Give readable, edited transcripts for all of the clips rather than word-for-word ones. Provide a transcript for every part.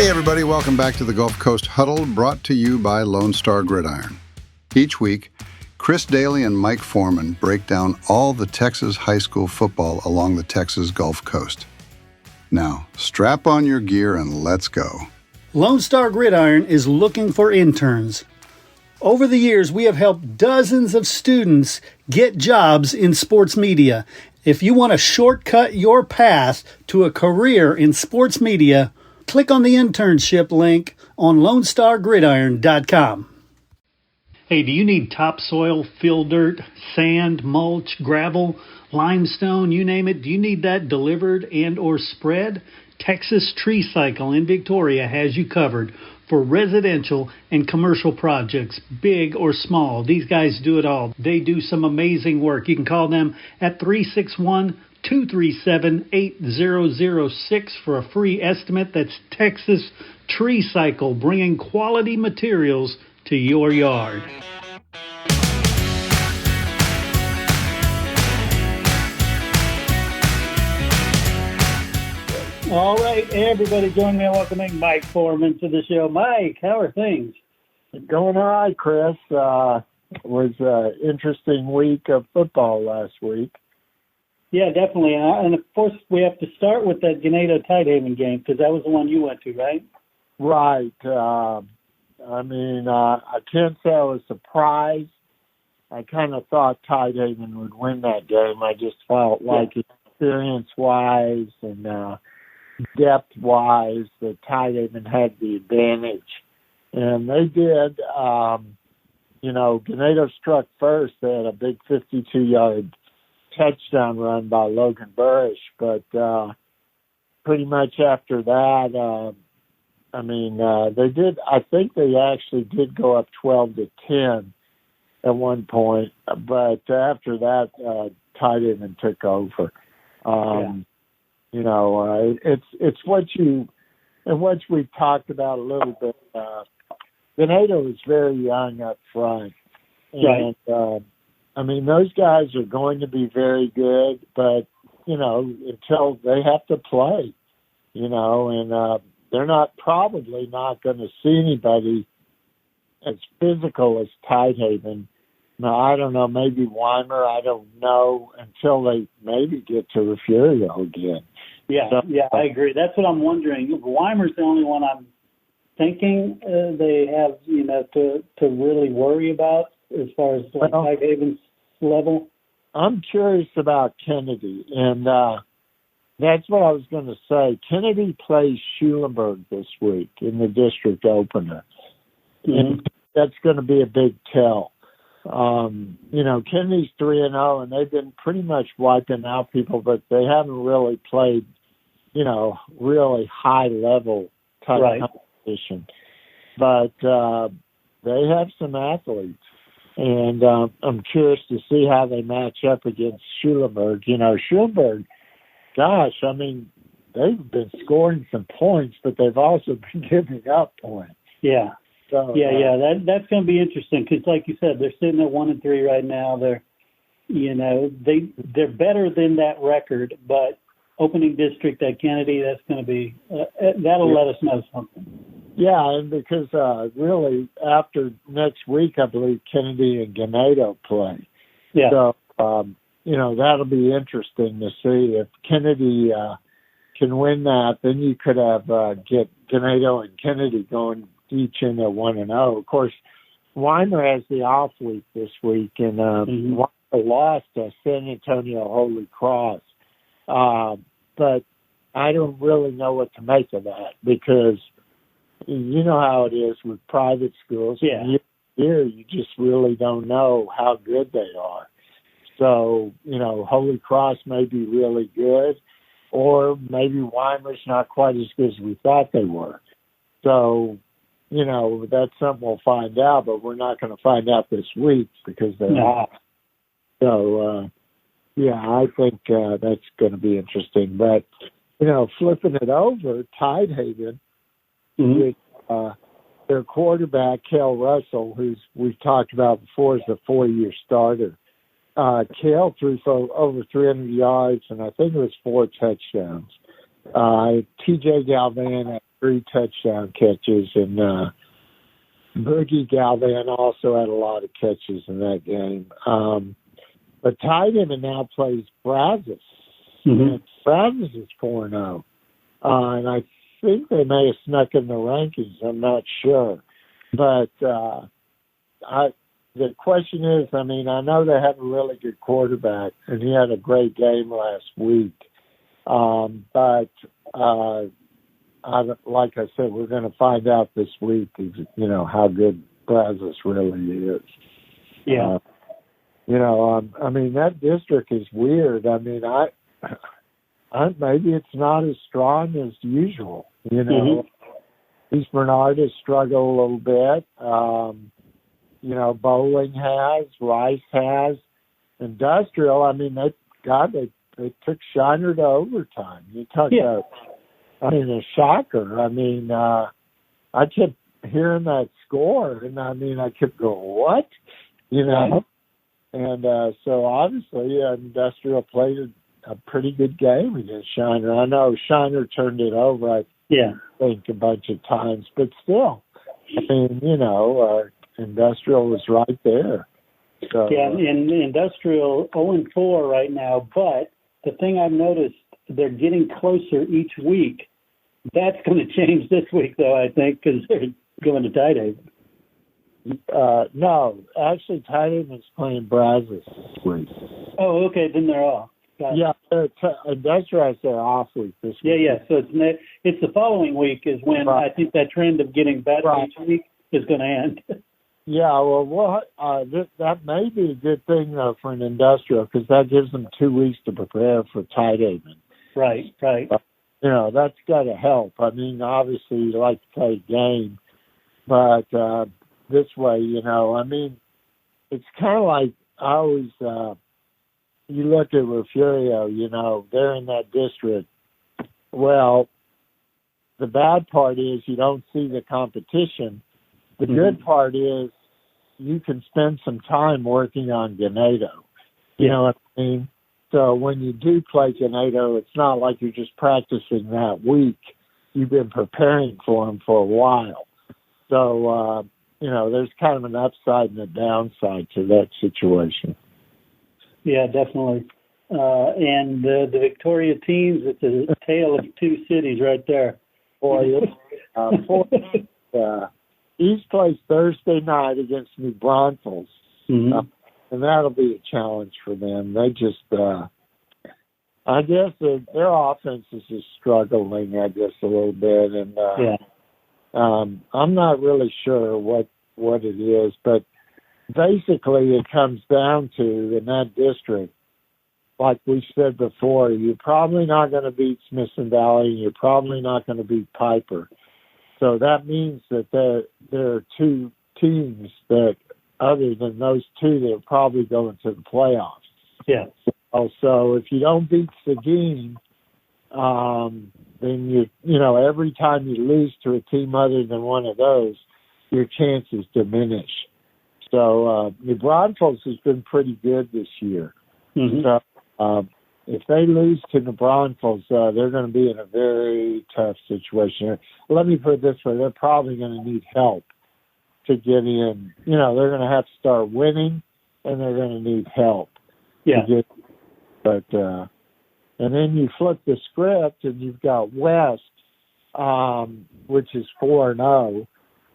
Hey everybody, welcome back to the Gulf Coast Huddle, brought to you by Lone Star Gridiron. Each week, Chris Daly and Mike Foreman break down all the Texas high school football along the Texas Gulf Coast. Now, strap on your gear and let's go. Lone Star Gridiron is looking for interns. Over the years, we have helped dozens of students get jobs in sports media. If you want to shortcut your path to a career in sports media, click on the internship link on LoneStarGridiron.com. Hey, do you need topsoil, fill dirt, sand, mulch, gravel, limestone, you name it? Do you need that delivered and or spread? Texas Tree Cycle in Victoria has you covered for residential and commercial projects, big or small. These guys do it all. They do some amazing work. You can call them at 361-237-8006 for a free estimate. That's Texas Tree Cycle, bringing quality materials to your yard. All right, everybody, join me in welcoming Mike Foreman to the show. Mike, how are things? Going all right, Chris. It was an interesting week of football last week. Yeah, definitely. And, of course, we have to start with that Ganado-Tidehaven game because that was the one you went to, right? Right. I can't say I was surprised. I kind of thought Tidehaven would win that game. I just felt like experience-wise and depth-wise that Tidehaven had the advantage. And they did. Ganado struck first. They had a big 52-yard touchdown run by Logan Burrish. But pretty much after that, they did. I think they actually did go up 12-10 at one point. But after that, Tidehaven took over. It's what we've talked about a little bit. Ganado is very young up front. And, those guys are going to be very good, but, until they have to play, they're probably not going to see anybody as physical as Tidehaven. Now, I don't know, maybe Weimer, I don't know, until they maybe get to Refugio again. Yeah, I agree. That's what I'm wondering. Weimer's the only one I'm thinking they have, to really worry about as far as Tidehaven's level. I'm curious about Kennedy, and that's what I was going to say. Kennedy plays Schulenburg this week in the district opener, and that's going to be a big tell. Kennedy's 3-0, and they've been pretty much wiping out people, but they haven't really played, really high-level type competition. But they have some athletes, and I'm curious to see how they match up against Schulenburg. Schulenburg, they've been scoring some points, but they've also been giving up points. Yeah. So, that's going to be interesting because, like you said, they're sitting at 1-3 right now. They're better than that record, but opening district at Kennedy, that's going to be that'll let us know something. Yeah, and because really after next week, I believe Kennedy and Ganado play. Yeah. So that'll be interesting to see if Kennedy can win that. Then you could have get Ganado and Kennedy going each in at 1-0. Of course, Weimer has the off week this week, and Weimer lost to San Antonio Holy Cross. But I don't really know what to make of that because you know how it is with private schools. Yeah. Year, you just really don't know how good they are. So, Holy Cross may be really good, or maybe Weimer's not quite as good as we thought they were. So, that's something we'll find out, but we're not going to find out this week because they're off. So, I think that's going to be interesting. But, flipping it over, Tidehaven, with their quarterback, Cale Russell, who's we've talked about before, is a 4-year starter. Cale threw for over 300 yards, and I think it was 4 touchdowns. T.J. Galvan had 3 touchdown catches, and Boogie Galvan also had a lot of catches in that game. But Tideman now plays Brazos. And Brazos is 4-0. And I think they may have snuck in the rankings. I'm not sure. But the question is, I mean, I know they have a really good quarterback, and he had a great game last week. But like I said, we're going to find out this week, how good Brazos really is. Yeah. I mean, that district is weird. I mean, I maybe it's not as strong as usual. East Bernard has struggled a little bit. Bowling has, Rice has, Industrial. I mean, they took Shiner to overtime. You talk about, a shocker. I mean, I kept hearing that score, and I kept going, what? And so obviously Industrial played a pretty good game against Shiner. I know Shiner turned it over, I think, a bunch of times, but still, I mean, Industrial was right there. So, and Industrial 0-4 right now, but the thing I've noticed, they're getting closer each week. That's going to change this week, though, I think, because they're going to Tidehaven. No, actually, Tidehaven's playing Brazos this week. Oh, okay, then they're off. Industrial has their off week this week. Yeah. So it's the following week is when I think that trend of getting better each week is going to end. Yeah, that may be a good thing, though, for an Industrial, because that gives them 2 weeks to prepare for Tidehaven. Right. That's got to help. I mean, obviously, you like to play a game, but this way, I mean, it's kind of like I always, you look at Refugio, they're in that district. Well, the bad part is you don't see the competition. The good part is you can spend some time working on Ganado. You know what I mean? So when you do play Ganado, it's not like you're just practicing that week. You've been preparing for them for a while. So, there's kind of an upside and a downside to that situation. Yeah, definitely. And the Victoria teams, it's a tale of two cities right there. Boy, East plays Thursday night against New Braunfels, and that'll be a challenge for them. They just, I guess their offense is just struggling, a little bit, and I'm not really sure what it is, but basically it comes down to, in that district, like we said before, you're probably not going to beat Smithson Valley, and you're probably not going to beat Piper. So that means that there are 2 teams that, other than those 2, that are probably going to the playoffs. Yeah. So if you don't beat Seguin, then every time you lose to a team other than one of those, your chances diminish. So New Braunfels has been pretty good this year. So if they lose to New Braunfels, they're going to be in a very tough situation. Let me put it this way: they're probably going to need help to get in. They're going to have to start winning, and they're going to need help. Yeah. And then you flip the script, and you've got West, which is 4-0.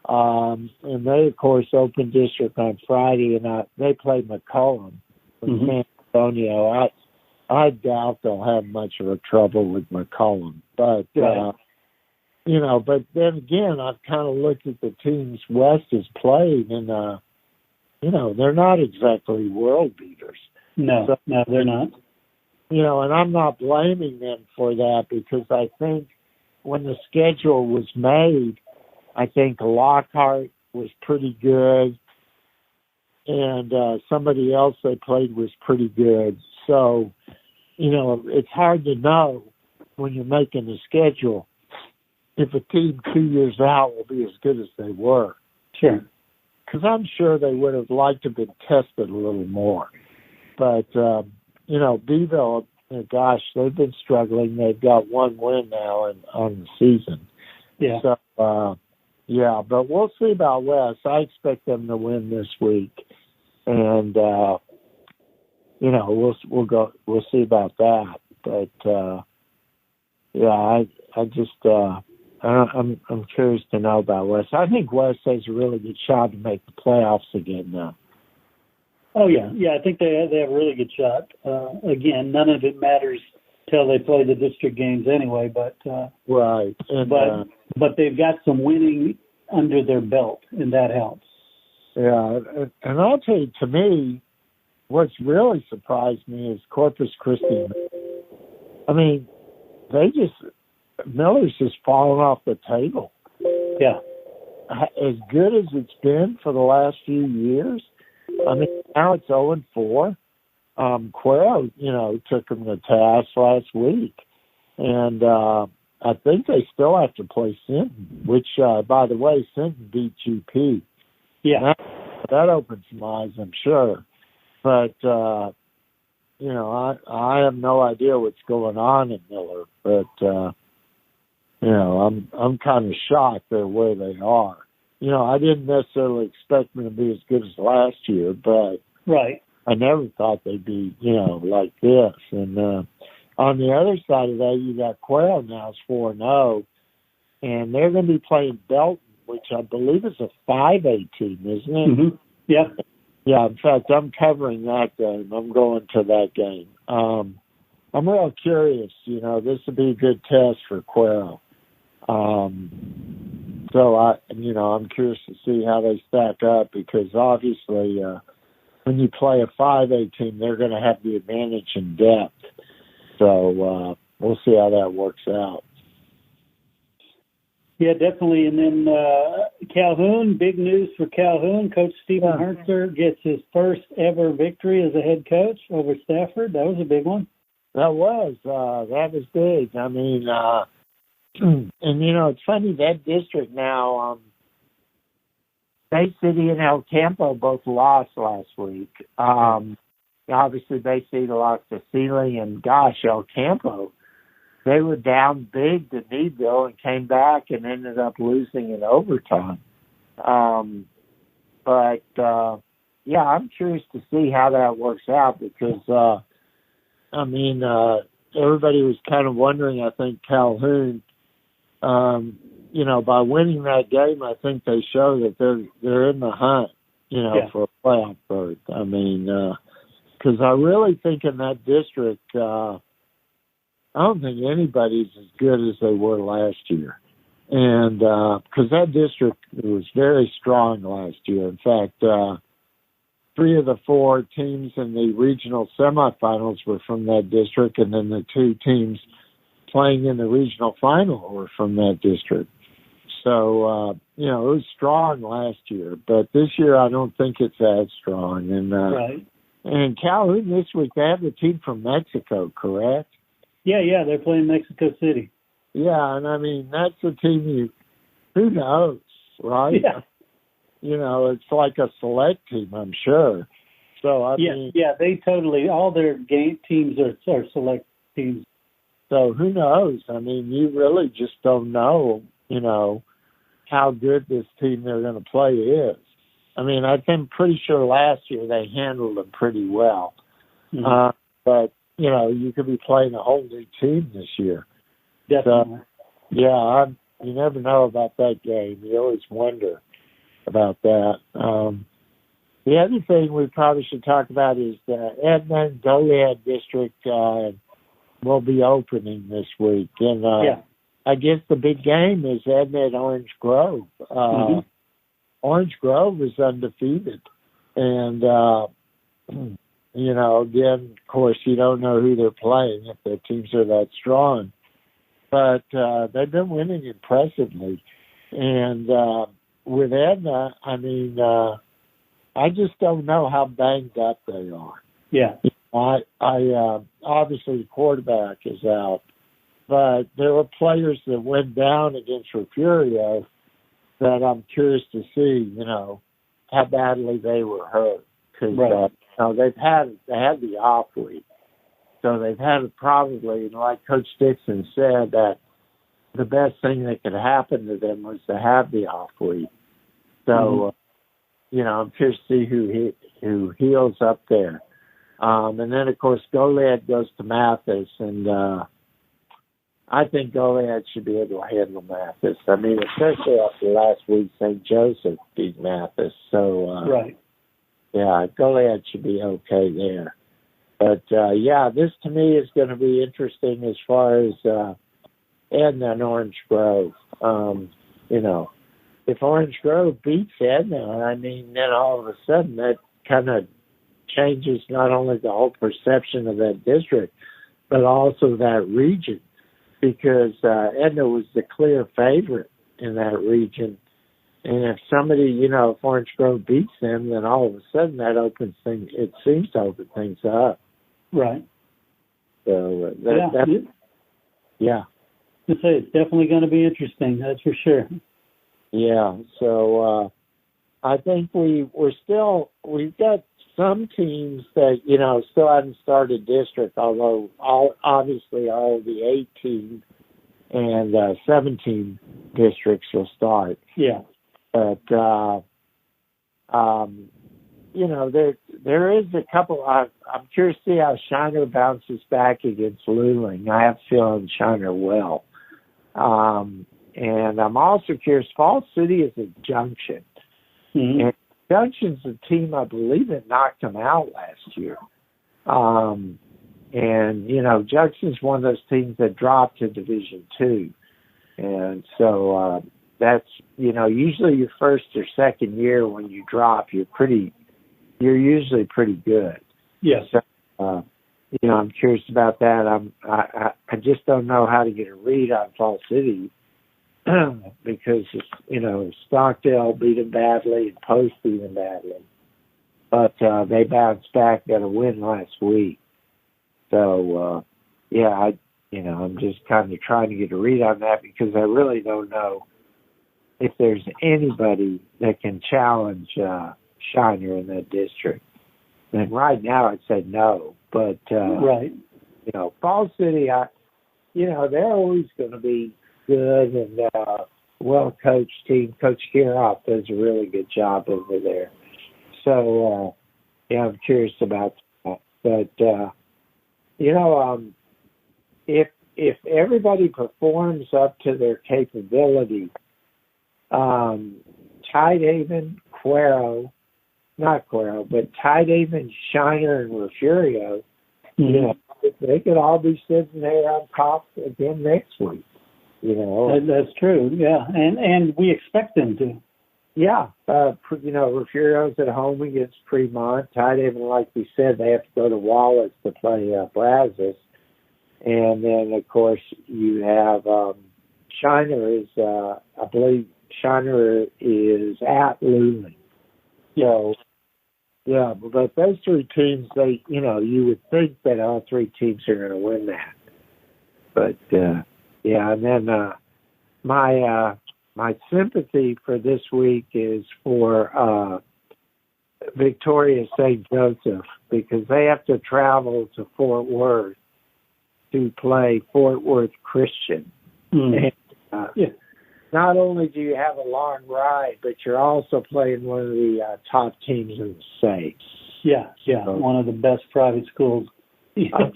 And they, of course, opened district on Friday, and they play McCollum from San Antonio. I doubt they'll have much of a trouble with McCollum. But, but then again, I've kind of looked at the teams West has played, and, they're not exactly world beaters. No, they're not. And I'm not blaming them for that, because I think when the schedule was made, I think Lockhart was pretty good, and somebody else they played was pretty good. So, it's hard to know when you're making the schedule if a team 2 years out will be as good as they were. Sure. Because I'm sure they would have liked to have been tested a little more. But, Beeville, gosh, they've been struggling. They've got 1 win now on the season. Yeah. So, yeah, but we'll see about West. I expect them to win this week, and we'll see about that. But yeah, I'm curious to know about West. I think West has a really good shot to make the playoffs again now. Oh yeah, I think they have a really good shot. Again, none of it matters till they play the district games anyway. But right, and, but they've got some winning under their belt, and that helps. Yeah, and I'll tell you, to me, what's really surprised me is Corpus Christi. I mean, Miller's just fallen off the table. Yeah. As good as it's been for the last few years, I mean, now it's 0-4. Cuero, took him to task last week. And I think they still have to play Sinton, which, by the way, Sinton beat GP. Yeah. That opens some eyes, I'm sure. But, I have no idea what's going on in Miller. But, I'm kind of shocked at where they are. I didn't necessarily expect them to be as good as last year, but right. I never thought they'd be, like this. And on the other side of that, you got Quail now is 4-0, and they're going to be playing Belton, which I believe is a 5A team, isn't it? Mm-hmm. Yeah. Yeah, in fact, I'm covering that game. I'm going to that game. I'm real curious. This would be a good test for Quail. So I'm curious to see how they stack up, because obviously when you play a 5A team, they're going to have the advantage in depth. So we'll see how that works out. Yeah, definitely. And then Calhoun, big news for Calhoun. Coach Stephen Hertzer gets his first ever victory as a head coach over Stafford. That was a big one. That was big. I mean, and it's funny, that district now, Bay City and El Campo both lost last week. Obviously, Bay City lost to Sealy, and gosh, El Campo, they were down big to Needville and came back and ended up losing in overtime. But I'm curious to see how that works out, because, everybody was kind of wondering, I think, Calhoun, by winning that game, I think they show that they're in the hunt, for a playoff berth. I mean, because I really think in that district, I don't think anybody's as good as they were last year. And because that district was very strong last year. In fact, 3 of the 4 teams in the regional semifinals were from that district, and then the 2 teams playing in the regional final were from that district. So, it was strong last year, but this year I don't think it's as strong. And right. And Calhoun this week, they have a team from Mexico, correct? Yeah, they're playing Mexico City. Yeah, and I mean, that's a team who knows, right? Yeah. It's like a select team, I'm sure. So, I mean, they totally, all their game teams are select teams. So who knows? I mean, you really just don't know, how good this team they're going to play is. I mean, I'm pretty sure last year they handled them pretty well. Mm-hmm. But, you could be playing a whole new team this year. Definitely. So, you never know about that game. You always wonder about that. The other thing we probably should talk about is the Edmond Goliad District will be opening this week. And I guess the big game is Edmond Orange Grove. Mm-hmm. Orange Grove is undefeated. And, again, of course, you don't know who they're playing if their teams are that strong. But they've been winning impressively. And with Edna, I mean, I just don't know how banged up they are. Yeah. I obviously the quarterback is out, but there were players that went down against Refugio that I'm curious to see, how badly they were hurt. Because they had the off week, so they've had it probably, like Coach Dixon said, that the best thing that could happen to them was to have the off week. So, I'm curious to see who heals up there. And then, of course, Goliad goes to Mathis, and I think Goliad should be able to handle Mathis. I mean, especially after last week, St. Joseph beat Mathis. So, right. Yeah, Goliad should be okay there. But, this to me is going to be interesting as far as Edna and Orange Grove. If Orange Grove beats Edna, I mean, then all of a sudden that kind of changes not only the whole perception of that district, but also that region, because Edna was the clear favorite in that region. And if somebody, if Orange Grove beats them, then all of a sudden that opens things, it seems to open things up. Right. So, yeah. I say it's definitely going to be interesting, that's for sure. Yeah, so I think we've got some teams that, still haven't started district, although obviously all the 18 and 17 districts will start. Yeah. But, there is a couple. I'm curious to see how Shiner bounces back against Luling. I have a feeling Shiner will. And I'm also curious, Falls City is a Junction. Mm-hmm. And Junction's a team, I believe, that knocked them out last year. Junction's one of those teams that dropped to Division II. And so that's, usually your first or second year when you drop, you're usually pretty good. Yes. So, I'm curious about that. I just don't know how to get a read on Falls City because, Stockdale beat them badly and Post beat them badly. But they bounced back, got a win last week. So, I'm just kind of trying to get a read on that because I really don't know if there's anybody that can challenge Shiner in that district. And right now I'd say no. But, right. Falls City, they're always going to be good and well-coached team. Coach Kiroff does a really good job over there. So, I'm curious about that. But, if everybody performs up to their capability, Tidehaven, Tidehaven, Shiner, and Refugio, they could all be sitting there on top again next week. That's true. Yeah, and we expect them to. Yeah, Refugio's at home against Fremont. Tidehaven, like we said, they have to go to Wallace to play Brazos, and then of course you have Shiner is, I believe Shiner is at Luling. So, yeah, but those three teams, you would think that all three teams are going to win that. But, and then my sympathy for this week is for Victoria St. Joseph because they have to travel to Fort Worth to play Fort Worth Christian. Mm. And, not only do you have a long ride, but you're also playing one of the top teams in the state. Yeah, so, one of the best private schools. And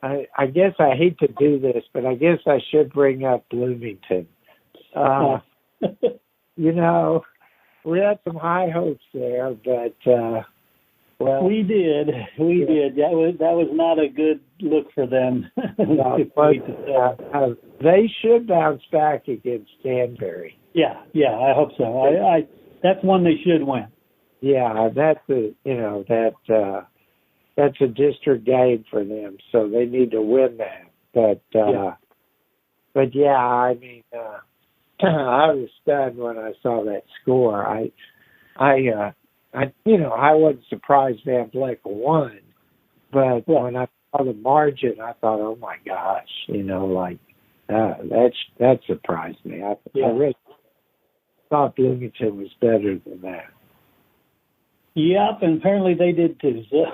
I guess I hate to do this, but I guess I should bring up Bloomington. We had some high hopes there, but we did. That was not a good look for them. They should bounce back against Danbury. Yeah, I hope so. That's one they should win. Yeah, that's a district game for them, so they need to win that. I mean, I was stunned when I saw that score. I wasn't surprised Van Vleck won, but when I saw the margin, I thought, oh my gosh, that surprised me. I really thought Bloomington was better than that. Yep, and apparently they did too. So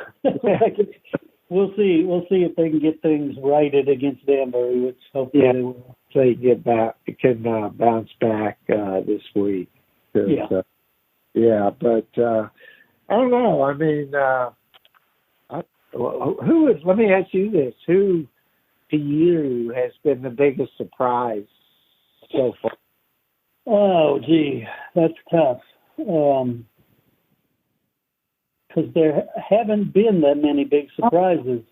We'll see. We'll see if they can get things righted against Danbury, which hopefully they will. So you get back, you can bounce back this week. But I don't know. I mean, who is? Let me ask you this: who to you has been the biggest surprise so far? Oh, gee, that's tough. Because there haven't been that many big surprises.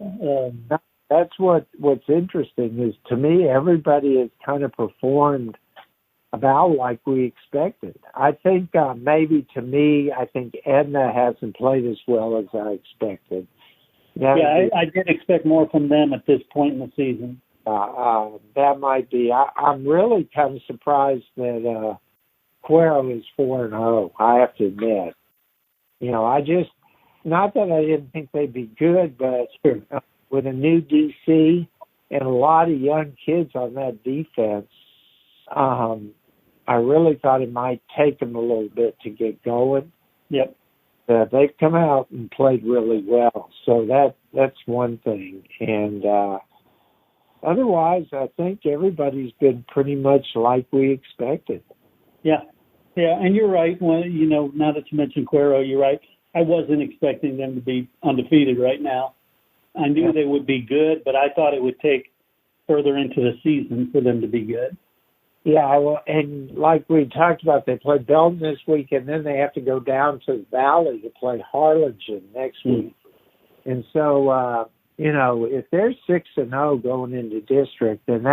That's what's interesting is, to me, everybody has kind of performed about like we expected. I think maybe to me, I think Edna hasn't played as well as I expected. I did expect more from them at this point in the season. That might be. I'm really kind of surprised that Cuero is 4-0. I have to admit. Not that I didn't think they'd be good, but with a new DC and a lot of young kids on that defense, I really thought it might take them a little bit to get going. Yep. They've come out and played really well, so that's one thing. And otherwise, I think everybody's been pretty much like we expected. Yeah, and you're right. Well, now that you mentioned Cuero, you're right. I wasn't expecting them to be undefeated right now. I knew they would be good, but I thought it would take further into the season for them to be good. Yeah, well, and like we talked about, they play Belton this week, and then they have to go down to the Valley to play Harlingen next week. And so, if they're 6-0 going into district, then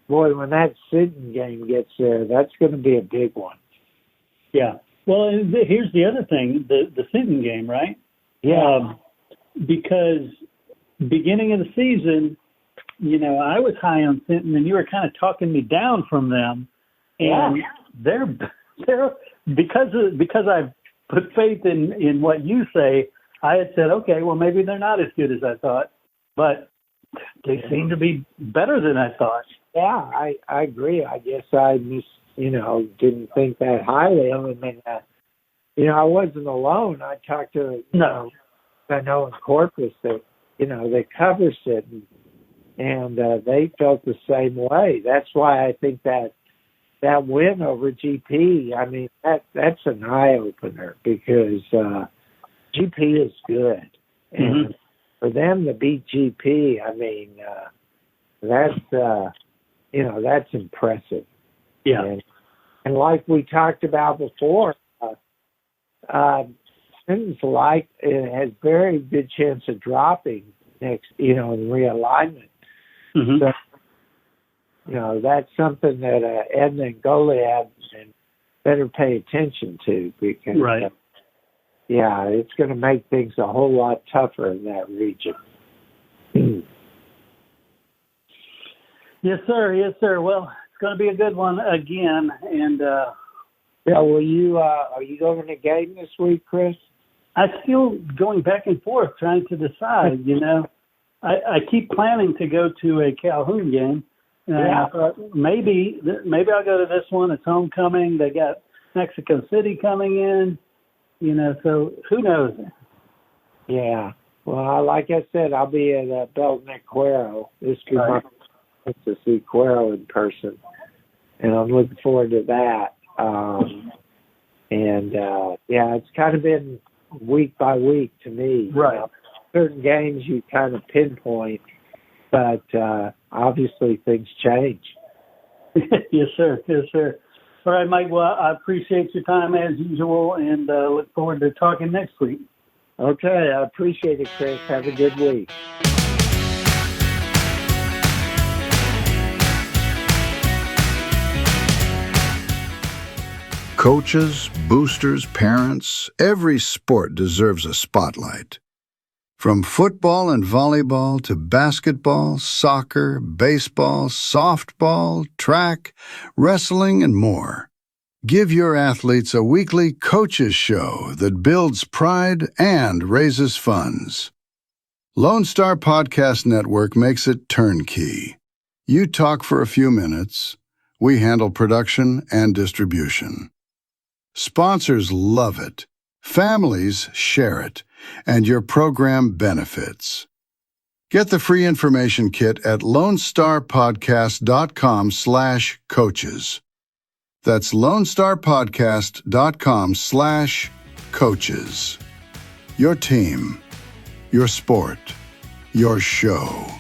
when that Sinton game gets there, that's going to be a big one. Yeah. Well, here's the other thing, the Sinton game, right? Yeah. Because beginning of the season, I was high on Sinton, and you were kind of talking me down from them. And they're because I've put faith in what you say, I had said, okay, well, maybe they're not as good as I thought, but they seem to be better than I thought. Yeah, I agree. I guess I didn't think that highly of them. And, I wasn't alone. I talked to, I know in Corpus that, they cover Sinton, and they felt the same way. That's why I think that win over GP, I mean, that's an eye-opener because GP is good. And for them to beat GP, I mean, that's impressive. Yeah. And like we talked about before, Sinton's has very good chance of dropping next, in realignment. So, that's something that Edna and Goliad better pay attention to because, it's going to make things a whole lot tougher in that region. Yes, sir. Yes, sir. Well, it's going to be a good one again. And will you? Are you going to game this week, Chris? I'm still going back and forth trying to decide. I keep planning to go to a Calhoun game. And I thought maybe I'll go to this one. It's homecoming. They got Mexico City coming in. So who knows? Yeah. Well, like I said, I'll be at Belton at Cuero. This will be my chance to see Cuero in person, and I'm looking forward to that. It's kind of been week by week to me. Right. Certain games you kind of pinpoint, but obviously things change. Yes, sir. Yes, sir. All right, Mike. Well, I appreciate your time as usual, and look forward to talking next week. Okay, I appreciate it, Chris. Have a good week. Coaches, boosters, parents, every sport deserves a spotlight. From football and volleyball to basketball, soccer, baseball, softball, track, wrestling, and more. Give your athletes a weekly coaches show that builds pride and raises funds. Lone Star Podcast Network makes it turnkey. You talk for a few minutes. We handle production and distribution. Sponsors love it. Families share it. And your program benefits. Get the free information kit at lonestarpodcast.com/coaches. That's lonestarpodcast.com/coaches. Your team, your sport, your show.